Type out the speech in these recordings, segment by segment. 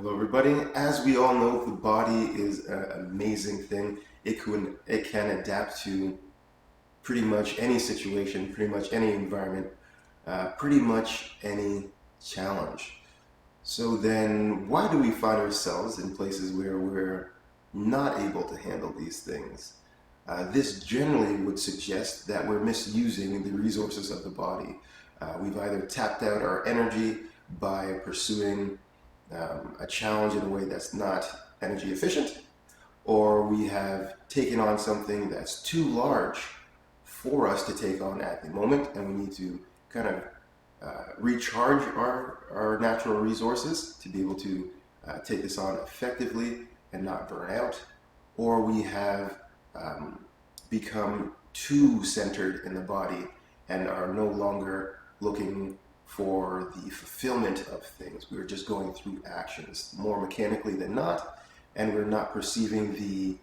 Hello, everybody. As we all know, the body is an amazing thing. It can adapt to pretty much any situation, pretty much any environment, pretty much any challenge. So then, why do we find ourselves in places where we're not able to handle these things? This generally would suggest that we're misusing the resources of the body. We've either tapped out our energy by pursuing a challenge in a way that's not energy efficient, or we have taken on something that's too large for us to take on at the moment, and we need to kind of recharge our natural resources to be able to take this on effectively and not burn out, or we have become too centered in the body and are no longer looking for the fulfillment of things. We're just going through actions more mechanically than not, and we're not perceiving the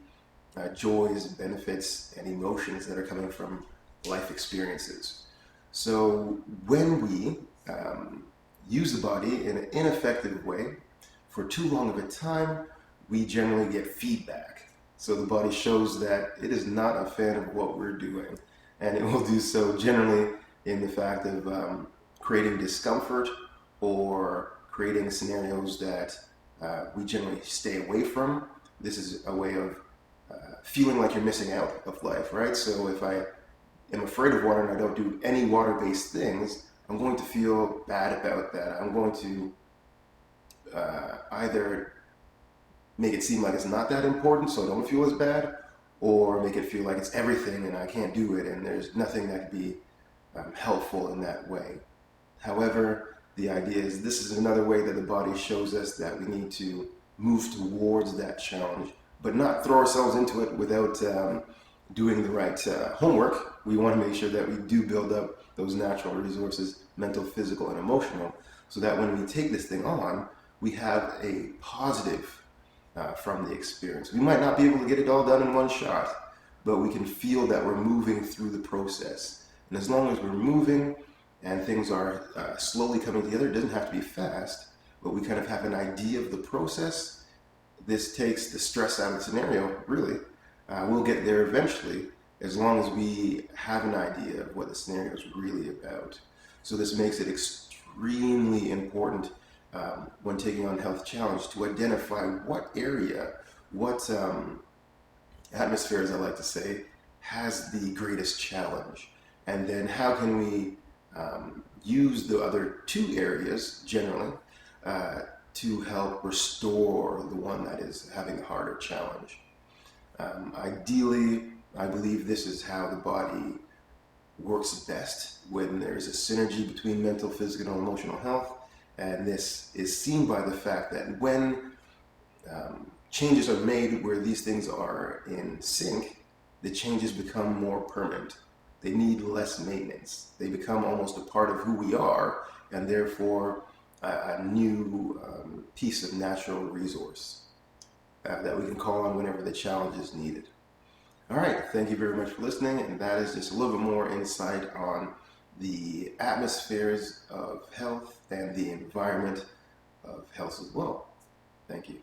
joys, benefits, and emotions that are coming from life experiences. So when we use the body in an ineffective way for too long of a time, we generally get feedback. So the body shows that it is not a fan of what we're doing, and it will do so generally in the fact of creating discomfort or creating scenarios that we generally stay away from. This is a way of feeling like you're missing out of life, right? So if I am afraid of water and I don't do any water-based things, I'm going to feel bad about that. I'm going to either make it seem like it's not that important so I don't feel as bad, or make it feel like it's everything and I can't do it and there's nothing that could be helpful in that way. However, the idea is this is another way that the body shows us that we need to move towards that challenge, but not throw ourselves into it without doing the right homework. We want to make sure that we do build up those natural resources, mental, physical, and emotional, so that when we take this thing on, we have a positive from the experience. We might not be able to get it all done in one shot, but we can feel that we're moving through the process. And as long as we're moving and things are slowly coming together, it doesn't have to be fast, but we kind of have an idea of the process. This takes the stress out of the scenario, really. We'll get there eventually, as long as we have an idea of what the scenario is really about. So this makes it extremely important when taking on health challenge to identify what area, what atmosphere, as I like to say, has the greatest challenge. And then how can we use the other two areas generally to help restore the one that is having a harder challenge. Ideally, I believe this is how the body works best, when there's a synergy between mental, physical, and emotional health. And this is seen by the fact that when changes are made where these things are in sync, the changes become more permanent. They need less maintenance. They become almost a part of who we are, and therefore a new piece of natural resource that we can call on whenever the challenge is needed. All right, thank you very much for listening, and that is just a little bit more insight on the atmospheres of health and the environment of health as well. Thank you.